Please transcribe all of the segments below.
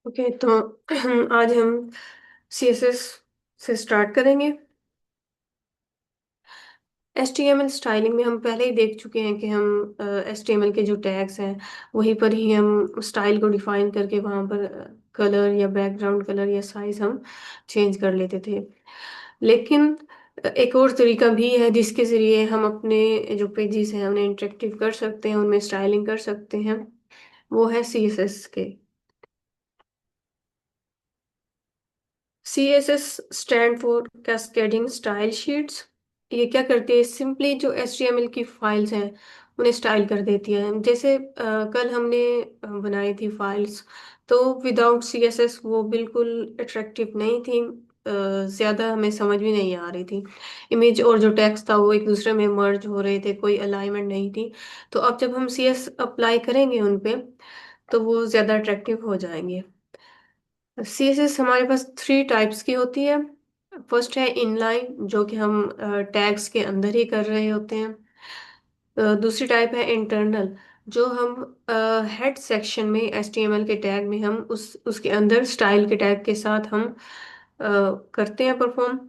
Okay तो आज हम सीएसएस से स्टार्ट करेंगे। एचटीएमएल स्टाइलिंग में हम पहले ही देख चुके हैं कि हम एचटीएमएल के जो टैग्स हैं वहीं पर ही हम स्टाइल को डिफाइन करके वहाँ पर कलर या बैकग्राउंड कलर या साइज हम चेंज कर लेते थे। लेकिन एक और तरीका भी है जिसके ज़रिए हम अपने जो पेजेस हैं उन्हें इंटरेक्टिव कर सकते हैं, उनमें स्टाइलिंग कर सकते हैं। वो है सीएसएस के। C S S stand for cascading style sheets. ये क्या करती है, सिंपली जो एच टी एम एल की फाइल्स हैं उन्हें स्टाइल कर देती है। जैसे कल हमने बनाई थी फाइल्स, तो विदाउट सी एस एस वो बिल्कुल अट्रैक्टिव नहीं थी। ज़्यादा हमें समझ भी नहीं आ रही थी। इमेज और जो टेक्स्ट था वो एक दूसरे में मर्ज हो रहे थे, कोई अलाइनमेंट नहीं थी। तो अब जब हम सी एस अप्लाई करेंगे उन पे तो वो ज़्यादा अट्रैक्टिव हो जाएंगे। सीएसएस हमारे पास थ्री टाइप्स की होती है। फर्स्ट है इनलाइन, जो कि हम टैग्स के अंदर ही कर रहे होते हैं। दूसरी टाइप है इंटरनल, जो हम हेड सेक्शन में एचटीएमएल के टैग में हम उसके अंदर स्टाइल के टैग के साथ हम करते हैं परफॉर्म।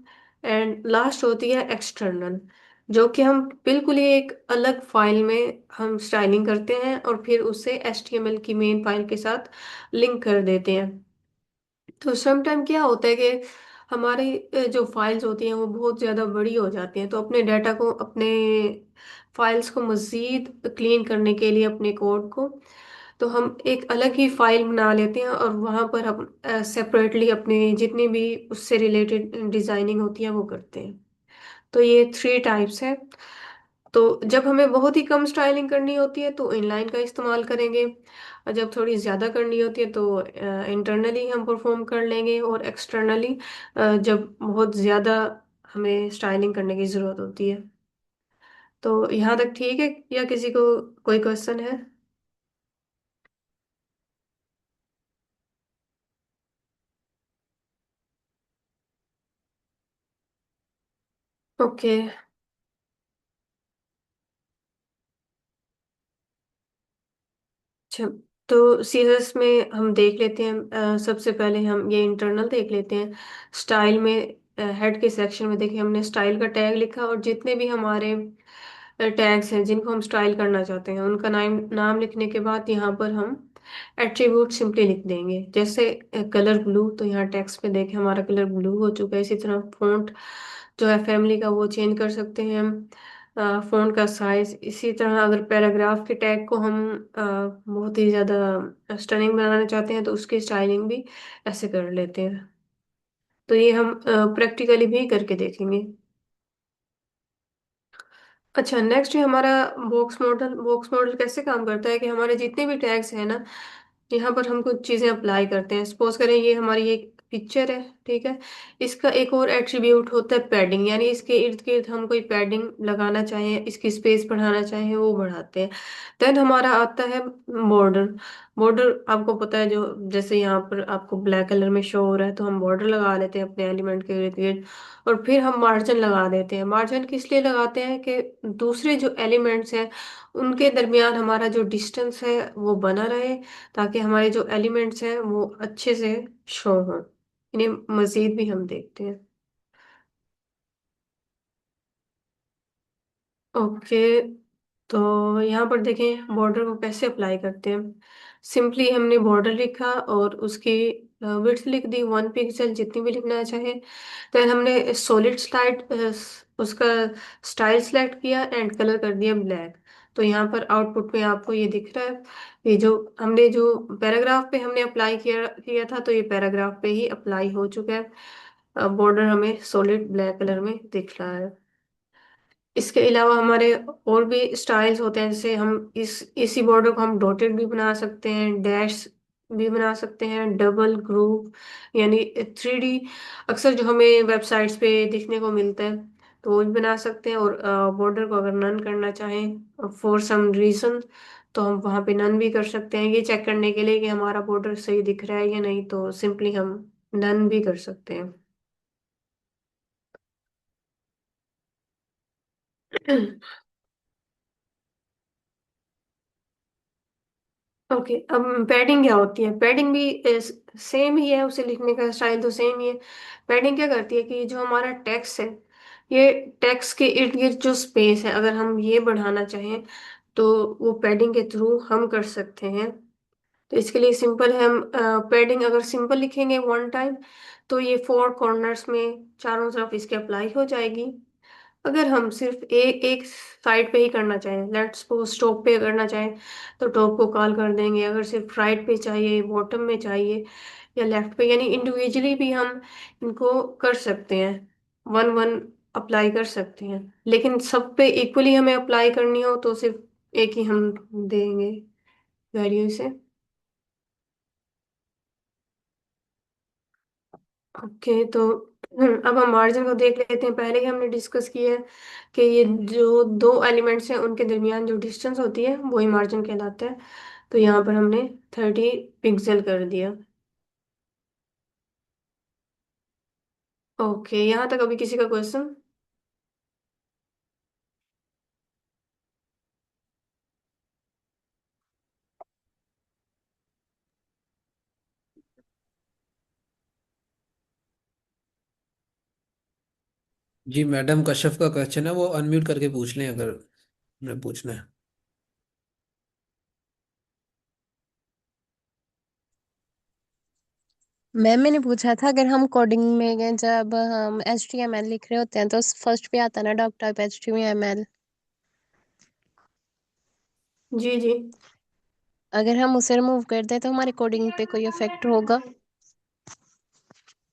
एंड लास्ट होती है एक्सटर्नल, जो कि हम बिल्कुल ही एक अलग फाइल में हम स्टाइलिंग करते हैं और फिर उसे एचटीएमएल की मेन फाइल के साथ लिंक कर देते हैं। तो समटाइम क्या होता है कि हमारी जो फाइल्स होती हैं वो बहुत ज़्यादा बड़ी हो जाती हैं, तो अपने डाटा को, अपने फाइल्स को मज़ीद क्लीन करने के लिए अपने कोड को, तो हम एक अलग ही फाइल बना लेते हैं और वहाँ पर हम सेपरेटली अपने जितनी भी उससे रिलेटेड डिज़ाइनिंग होती है वो करते हैं। तो ये थ्री टाइप्स हैं। तो जब हमें बहुत ही कम स्टाइलिंग करनी होती है तो इनलाइन का इस्तेमाल करेंगे, और जब थोड़ी ज़्यादा करनी होती है तो इंटरनली हम परफॉर्म कर लेंगे, और एक्सटर्नली जब बहुत ज़्यादा हमें स्टाइलिंग करने की ज़रूरत होती है। तो यहाँ तक ठीक है, या किसी को कोई क्वेश्चन है? ओके। अच्छा, तो सीएसएस में हम देख लेते हैं। सबसे पहले हम ये इंटरनल देख लेते हैं। स्टाइल में हेड के सेक्शन में देखिए हमने स्टाइल का टैग लिखा, और जितने भी हमारे टैग्स हैं जिनको हम स्टाइल करना चाहते हैं उनका नाम नाम लिखने के बाद यहाँ पर हम एट्रीब्यूट सिंपली लिख देंगे। जैसे कलर ब्लू, तो यहाँ टेक्स्ट पे देखें हमारा कलर ब्लू हो चुका है। इसी तरह फ़ॉन्ट जो है फैमिली का वो चेंज कर सकते हैं हम, फ़ॉन्ट का साइज। इसी तरह अगर पैराग्राफ के टैग को हम बहुत ही ज़्यादा स्टनिंग बनाना चाहते हैं तो उसकी स्टाइलिंग भी ऐसे कर लेते हैं। तो ये हम प्रैक्टिकली भी करके देखेंगे। अच्छा, नेक्स्ट है हमारा बॉक्स मॉडल। बॉक्स मॉडल कैसे काम करता है कि हमारे जितने भी टैग्स हैं ना, यहाँ पर हम कुछ चीज़ें अप्लाई करते हैं। सपोज करें ये हमारी एक पिक्चर है, ठीक है। इसका एक और एट्रीब्यूट होता है पैडिंग, यानी इसके इर्द गिर्द हम कोई पैडिंग लगाना चाहें, इसकी स्पेस बढ़ाना चाहें वो बढ़ाते हैं। देन हमारा आता है बॉर्डर। बॉर्डर आपको पता है, जो जैसे यहाँ पर आपको ब्लैक कलर में शो हो रहा है, तो हम बॉर्डर लगा लेते हैं अपने एलिमेंट के इर्द गिर्द। और फिर हम मार्जिन लगा देते हैं। मार्जिन किस लिए लगाते हैं कि दूसरे जो एलिमेंट्स हैं उनके दरमियान हमारा जो डिस्टेंस है वो बना रहे, ताकि हमारे जो एलिमेंट्स हैं वो अच्छे से शो हों। इन्हें मजीद भी हम देखते हैं। ओके, तो यहाँ पर देखें बॉर्डर को कैसे अप्लाई करते हैं। सिंपली हमने बॉर्डर लिखा और उसकी विड्थ लिख दी 1 पिक्सल, जितनी भी लिखना चाहे। देन हमने सॉलिड स्लाइड उसका स्टाइल सेलेक्ट किया एंड कलर कर दिया ब्लैक। तो यहाँ पर आउटपुट में आपको ये दिख रहा है। ये जो हमने जो पैराग्राफ पे हमने अप्लाई किया किया था, तो ये पैराग्राफ पे ही अप्लाई हो चुका है। बॉर्डर हमें सॉलिड ब्लैक कलर में दिख रहा है। इसके अलावा हमारे और भी स्टाइल्स होते हैं, जैसे हम इसी बॉर्डर को हम डॉटेड भी बना सकते हैं, डैश भी बना सकते हैं, डबल ग्रुप, यानी 3D अक्सर जो हमें वेबसाइट्स पे दिखने को मिलता है, तो वो भी बना सकते हैं। और बॉर्डर को अगर नन करना चाहें फॉर सम रीजन, तो हम वहाँ पे नन भी कर सकते हैं। ये चेक करने के लिए कि हमारा बॉर्डर सही दिख रहा है या नहीं, तो सिंपली हम नन भी कर सकते हैं। ओके, अब पैडिंग क्या होती है? पैडिंग भी सेम ही है, उसे लिखने का स्टाइल तो सेम ही है। पैडिंग क्या करती है कि जो हमारा टेक्स्ट है, ये टेक्स्ट के इर्द गिर्द जो स्पेस है, अगर हम ये बढ़ाना चाहें तो वो पैडिंग के थ्रू हम कर सकते हैं। तो इसके लिए सिंपल है, हम पैडिंग अगर सिंपल लिखेंगे वन टाइम तो ये फोर कॉर्नर्स में चारों तरफ इसके अप्लाई हो जाएगी। अगर हम सिर्फ एक एक साइड पे ही करना चाहें, लेट्स सपोज टॉप पे करना चाहें, तो टॉप को कॉल कर देंगे। अगर सिर्फ राइट पे चाहिए, बॉटम में चाहिए या लेफ्ट पे, यानी इंडिविजुअली भी हम इनको कर सकते हैं, वन वन अप्लाई कर सकते हैं। लेकिन सब पे इक्वली हमें अप्लाई करनी हो तो सिर्फ एक ही हम देंगे वैल्यू से। ओके, तो अब हम मार्जिन को देख लेते हैं। पहले ही हमने डिस्कस किया है कि ये जो दो एलिमेंट्स हैं उनके दरमियान जो डिस्टेंस होती है वही मार्जिन कहलाता है। तो यहाँ पर हमने 30 पिक्सल कर दिया। ओके, यहाँ तक अभी किसी का क्वेश्चन? जी मैडम, कश्यप का क्वेश्चन है, वो अनम्यूट करके पूछ लें अगर उन्हें पूछना है। मैम मैंने पूछा था, अगर हम कोडिंग में गए, जब हम HTML लिख रहे होते हैं तो फर्स्ट पे आता है ना डॉक टाइप HTML। जी जी। अगर हम उसे रिमूव कर दें तो हमारी कोडिंग पे कोई इफेक्ट होगा?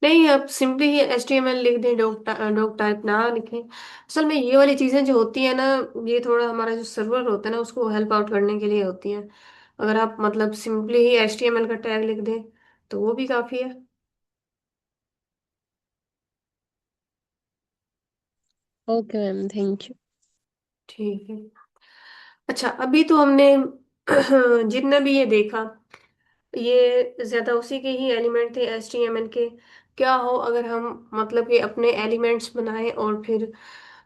नहीं, आप सिंपली ही HTML लिख दें, डॉक टाइप ना लिखें। असल में ये वाली चीज़ें जो होती है ना, ये थोड़ा हमारा जो सर्वर होता है ना उसको हेल्प आउट करने के लिए होती हैं। अगर आप मतलब सिंपली ही HTML का टैग लिख दें तो वो भी काफ़ी है। Okay ma'am, thank you. ठीक है। अच्छा, अभी तो हमने जितना भी ये देखा, ये ज्यादा उसी के ही एलिमेंट थे HTML के। क्या हो अगर हम मतलब कि अपने एलिमेंट्स बनाएं और फिर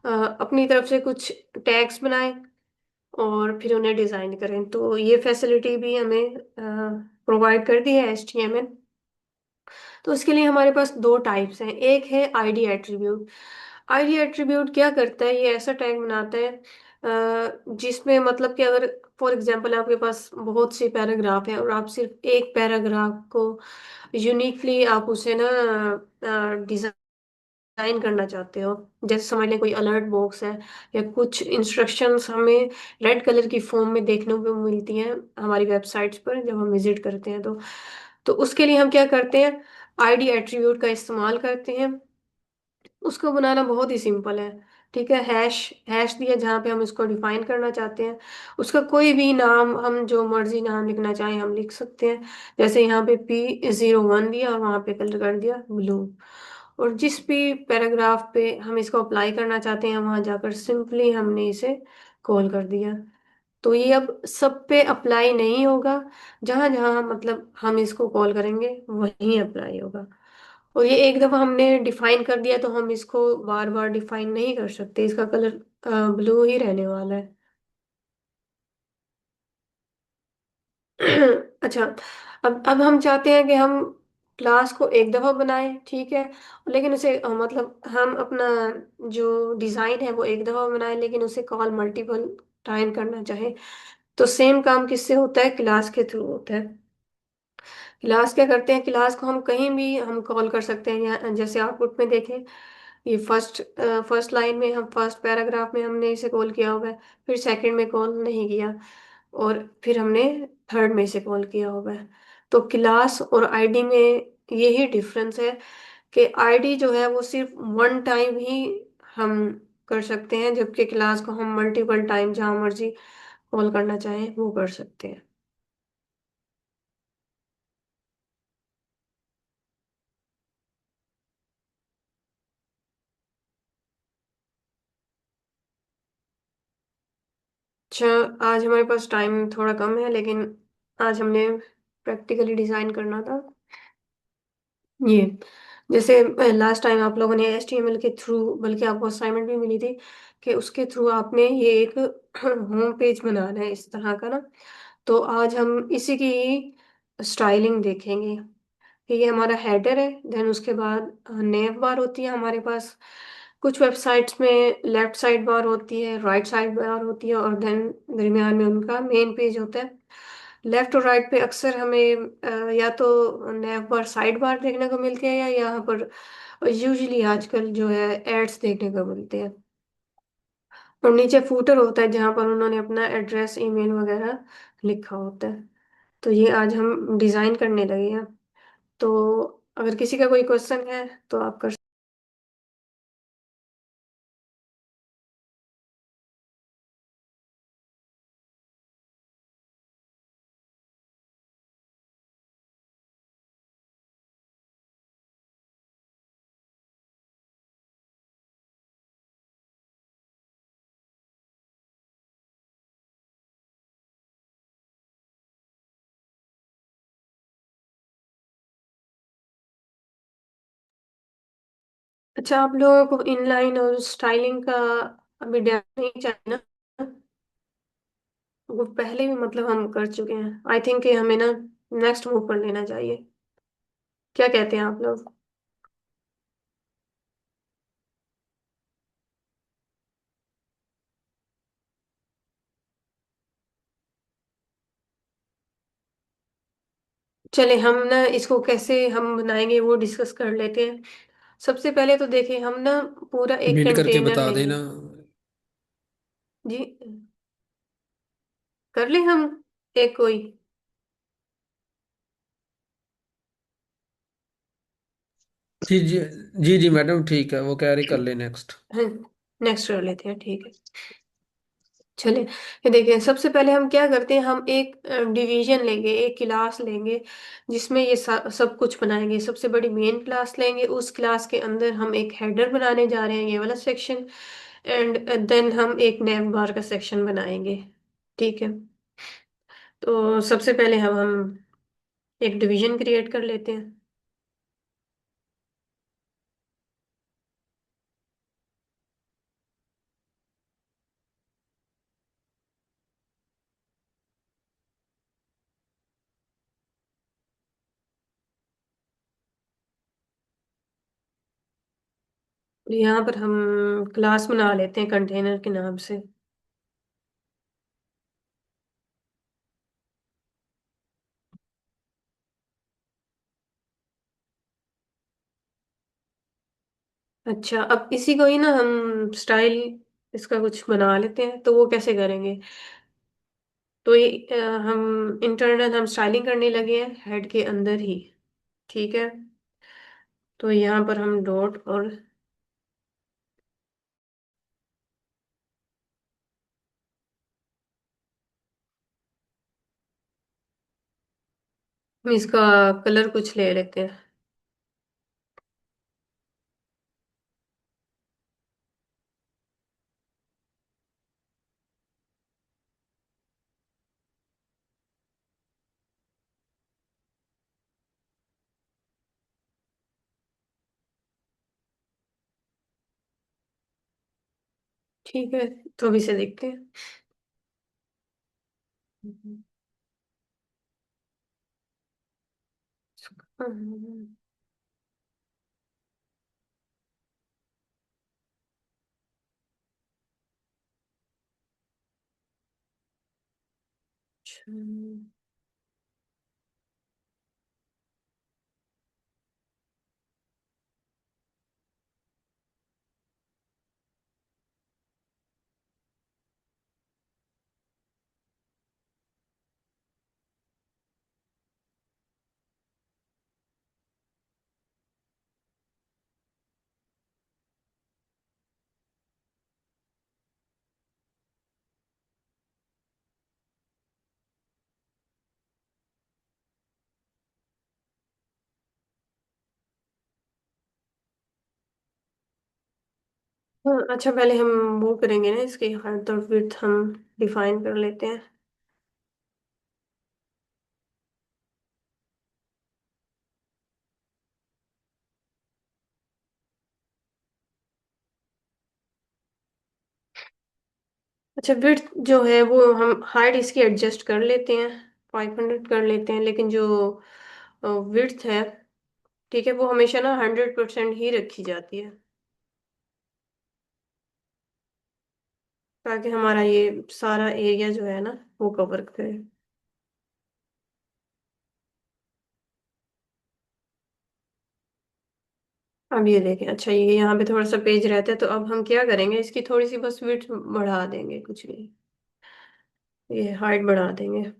अपनी तरफ से कुछ टैग्स बनाएं और फिर उन्हें डिजाइन करें, तो ये फैसिलिटी भी हमें प्रोवाइड कर दी है HTML। तो उसके लिए हमारे पास दो टाइप्स हैं। एक है आईडी एट्रीब्यूट। आईडी एट्रीब्यूट क्या करता है, ये ऐसा टैग बनाता है जिसमें मतलब कि अगर फॉर एग्जांपल आपके पास बहुत सी पैराग्राफ है और आप सिर्फ एक पैराग्राफ को यूनिकली आप उसे ना डिजाइन करना चाहते हो। जैसे समझ लें कोई अलर्ट बॉक्स है या कुछ इंस्ट्रक्शंस हमें रेड कलर की फॉर्म में देखने को मिलती हैं हमारी वेबसाइट्स पर जब हम विजिट करते हैं, तो उसके लिए हम क्या करते हैं, आईडी एट्रीब्यूट का इस्तेमाल करते हैं। उसको बनाना बहुत ही सिंपल है। ठीक है, हैश हैश दिया जहाँ पे हम इसको डिफाइन करना चाहते हैं। उसका कोई भी नाम, हम जो मर्जी नाम लिखना चाहें हम लिख सकते हैं। जैसे यहाँ पे P01 दिया और वहाँ पे कलर कर दिया ब्लू। और जिस भी पैराग्राफ पे हम इसको अप्लाई करना चाहते हैं वहां जाकर सिंपली हमने इसे कॉल कर दिया। तो ये अब सब पे अप्लाई नहीं होगा, जहां जहां मतलब हम इसको कॉल करेंगे वहीं अप्लाई होगा। और ये एक दफा हमने डिफाइन कर दिया तो हम इसको बार बार डिफाइन नहीं कर सकते, इसका कलर ब्लू ही रहने वाला है। अच्छा, अब हम चाहते हैं कि हम क्लास को एक दफा बनाएं, ठीक है, लेकिन उसे मतलब हम अपना जो डिजाइन है वो एक दफा बनाएं लेकिन उसे कॉल मल्टीपल टाइम करना चाहें। तो सेम काम किससे होता है, क्लास के थ्रू होता है। क्लास क्या करते हैं, क्लास को हम कहीं भी हम कॉल कर सकते हैं। जैसे आउटपुट में देखें, ये फर्स्ट लाइन में हम फर्स्ट पैराग्राफ में हमने इसे कॉल किया होगा, फिर सेकंड में कॉल नहीं किया, और फिर हमने थर्ड में इसे कॉल किया होगा। तो क्लास और आईडी में यही डिफरेंस है कि आईडी जो है वो सिर्फ वन टाइम ही हम कर सकते हैं, जबकि क्लास को हम मल्टीपल टाइम जहाँ मर्जी कॉल करना चाहें वो कर सकते हैं। अच्छा, आज हमारे पास टाइम थोड़ा कम है, लेकिन आज हमने प्रैक्टिकली डिजाइन करना था ये। जैसे लास्ट टाइम आप लोगों ने HTML के थ्रू, बल्कि आपको असाइनमेंट भी मिली थी कि उसके थ्रू आपने ये एक होम पेज बनाना है इस तरह का ना। तो आज हम इसी की स्टाइलिंग देखेंगे। ये हमारा हेडर है। देन उसके बाद नेव बार होती है हमारे पास। कुछ वेबसाइट्स में लेफ्ट साइड बार होती है, राइट साइड बार होती है, और देन दरमियान में उनका मेन पेज होता है। लेफ्ट और राइट पे अक्सर हमें या तो नेव बार, साइड बार देखने को मिलती है, या यहाँ पर यूजुअली आजकल जो है एड्स देखने को मिलते हैं। और नीचे फूटर होता है जहाँ पर उन्होंने अपना एड्रेस, ईमेल वगैरह लिखा होता है। तो ये आज हम डिज़ाइन करने लगे हैं। तो अगर किसी का कोई क्वेश्चन है तो आप कर। अच्छा, आप लोगों को इनलाइन और स्टाइलिंग का अभी डेमो नहीं चाहिए ना? वो पहले भी मतलब हम कर चुके हैं। आई थिंक कि हमें ना नेक्स्ट मूव कर लेना चाहिए। क्या कहते हैं आप लोग? चले हम ना इसको कैसे हम बनाएंगे वो डिस्कस कर लेते हैं। सबसे पहले तो देखिए, हम ना पूरा एक बिल्ड करके कंटेनर बता लेंगे। देना। जी, कर ले हम एक कोई। जी जी। जी जी मैडम, ठीक है, वो कह रही कर ले नेक्स्ट। नेक्स्ट कर लेते हैं, ठीक है। चलिए, ये देखिए, सबसे पहले हम क्या करते हैं, हम एक डिवीजन लेंगे, एक क्लास लेंगे जिसमें ये सब कुछ बनाएंगे। सबसे बड़ी मेन क्लास लेंगे, उस क्लास के अंदर हम एक हेडर बनाने जा रहे हैं, ये वाला सेक्शन। एंड देन हम एक नेम बार का सेक्शन बनाएंगे। ठीक है। तो सबसे पहले हम एक डिवीजन क्रिएट कर लेते हैं। और यहाँ पर हम क्लास बना लेते हैं कंटेनर के नाम से। अच्छा, अब इसी को ही ना हम स्टाइल इसका कुछ बना लेते हैं। तो वो कैसे करेंगे? तो ये हम इंटरनल हम स्टाइलिंग करने लगे हैं हेड के अंदर ही। ठीक है। तो यहाँ पर हम डॉट और हम इसका कलर कुछ ले लेते हैं। ठीक है, तो अभी से देखते हैं। हम्म, अच्छा। हाँ, अच्छा, पहले हम वो करेंगे ना, इसकी हाइट और विड्थ हम डिफाइन कर लेते हैं। अच्छा, विड्थ जो है वो हम हाइट इसकी एडजस्ट कर लेते हैं, 500 कर लेते हैं। लेकिन जो विड्थ है ठीक है, वो हमेशा ना 100% ही रखी जाती है, ताकि हमारा ये सारा एरिया जो है ना वो कवर करे। अब ये देखें, अच्छा ये यहाँ पे थोड़ा सा पेज रहता है, तो अब हम क्या करेंगे, इसकी थोड़ी सी बस विड्थ बढ़ा देंगे, कुछ नहीं, ये हाइट बढ़ा देंगे।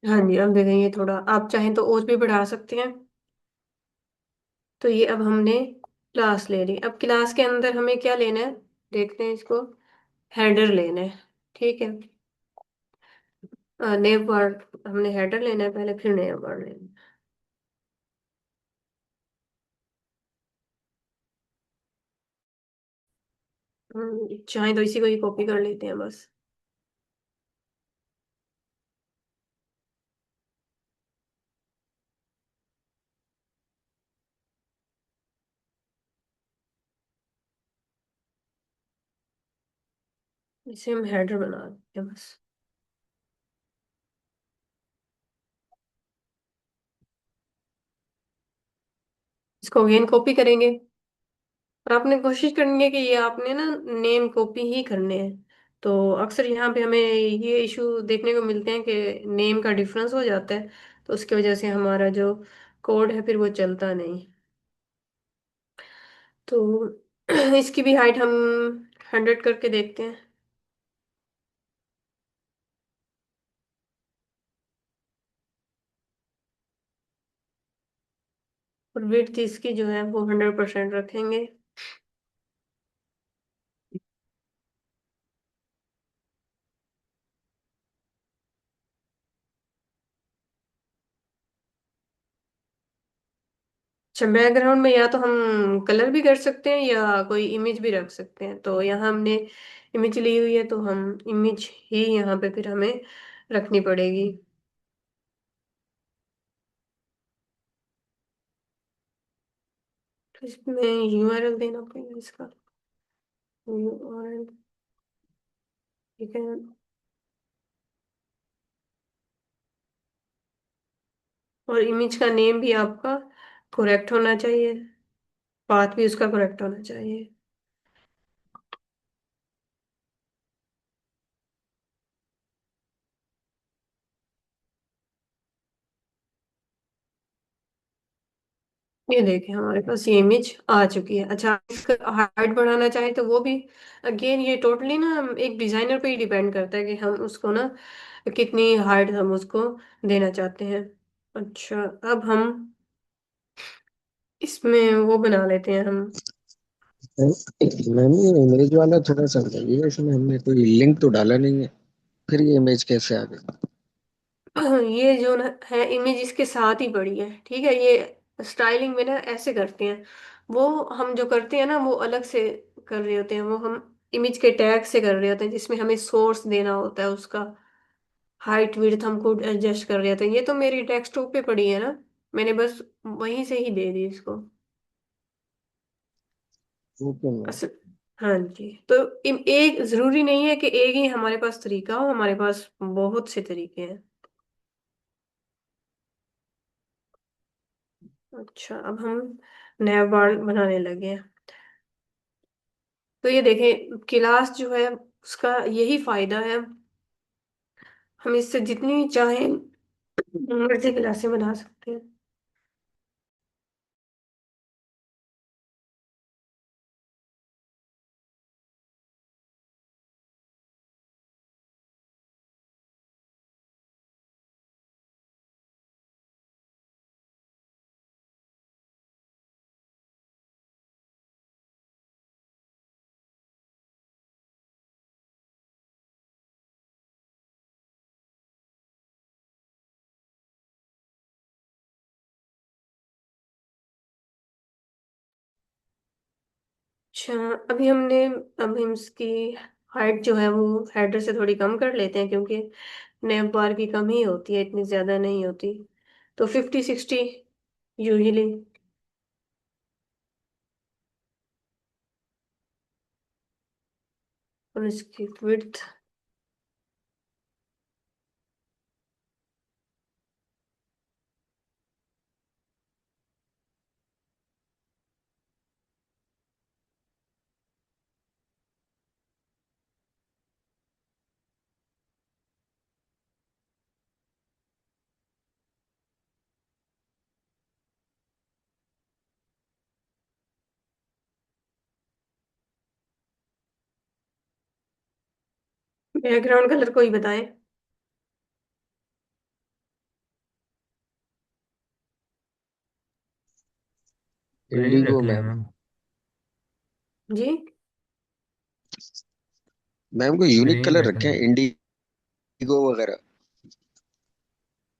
हाँ जी, अब देखें ये थोड़ा, आप चाहें तो और भी बढ़ा सकते हैं। तो ये अब हमने क्लास ले ली, अब क्लास के अंदर हमें क्या लेना है, देखते हैं इसको, हेडर लेना है। ठीक है, नेम वर्ड, हमने हेडर लेना है पहले, फिर नेम वर्ड लेना है। चाहे तो इसी को ही कॉपी कर लेते हैं बस। इसे हम हेडर बना देते हैं बस। इसको अगेन कॉपी करेंगे, और आपने कोशिश करनी है कि ये आपने ना नेम कॉपी ही करने हैं। तो अक्सर यहाँ पे हमें ये इशू देखने को मिलते हैं कि नेम का डिफरेंस हो जाता है, तो उसकी वजह से हमारा जो कोड है फिर वो चलता नहीं। तो इसकी भी हाइट हम 100 करके देखते हैं, और विड्थ इसकी जो है वो 100% रखेंगे। अच्छा, बैकग्राउंड में या तो हम कलर भी कर सकते हैं या कोई इमेज भी रख सकते हैं, तो यहाँ हमने इमेज ली हुई है, तो हम इमेज ही यहाँ पे फिर हमें रखनी पड़ेगी। तो इसमें यूआरएल देना पड़ेगा इसका, यूआरएल। ठीक है, और इमेज का नेम भी आपका करेक्ट होना चाहिए, पाथ भी उसका करेक्ट होना चाहिए। ये देखें हमारे पास ये इमेज आ चुकी है। अच्छा, इसका हाइट बढ़ाना चाहे तो वो भी, अगेन ये टोटली ना हम एक डिजाइनर पे ही डिपेंड करता है कि हम उसको ना कितनी हाइट हम उसको देना चाहते हैं। अच्छा, अब हम इसमें वो बना लेते हैं हम। मैम ये इमेज वाला थोड़ा सा बताइए, इसमें हमने कोई लिंक तो डाला नहीं है, फिर ये इमेज कैसे आ गई? ये जो ना है इमेज इसके साथ ही पड़ी है, ठीक है, ये स्टाइलिंग में ना ऐसे करते हैं, वो हम जो करते हैं ना वो अलग से कर रहे होते हैं, वो हम इमेज के टैग से कर रहे होते हैं, जिसमें हमें सोर्स देना होता है उसका, हाइट विड्थ हम खुद एडजस्ट कर रहे होते हैं। ये तो मेरी डेस्कटॉप पे पड़ी है ना, मैंने बस वहीं से ही दे दी इसको। Okay ma'am. असल, हाँ जी, तो एक जरूरी नहीं है कि एक ही हमारे पास तरीका हो, हमारे पास बहुत से तरीके हैं। अच्छा, अब हम नया बार बनाने लगे हैं। तो ये देखें, क्लास जो है उसका यही फायदा है, हम इससे जितनी चाहें मर्जी क्लासें बना सकते हैं। अच्छा, अभी हमने, अब हम इसकी हाइट जो है वो हेडर से थोड़ी कम कर लेते हैं, क्योंकि नैप बार की कम ही होती है, इतनी ज्यादा नहीं होती। तो 50-60 यूजली। और इसकी विड्थ बैकग्राउंड कलर कोई बताए। प्लेन इंडिगो रख लें मैम। मैम। जी। मैम को यूनिक प्लेन कलर रख रखे हैं, लें। इंडिगो वगैरह।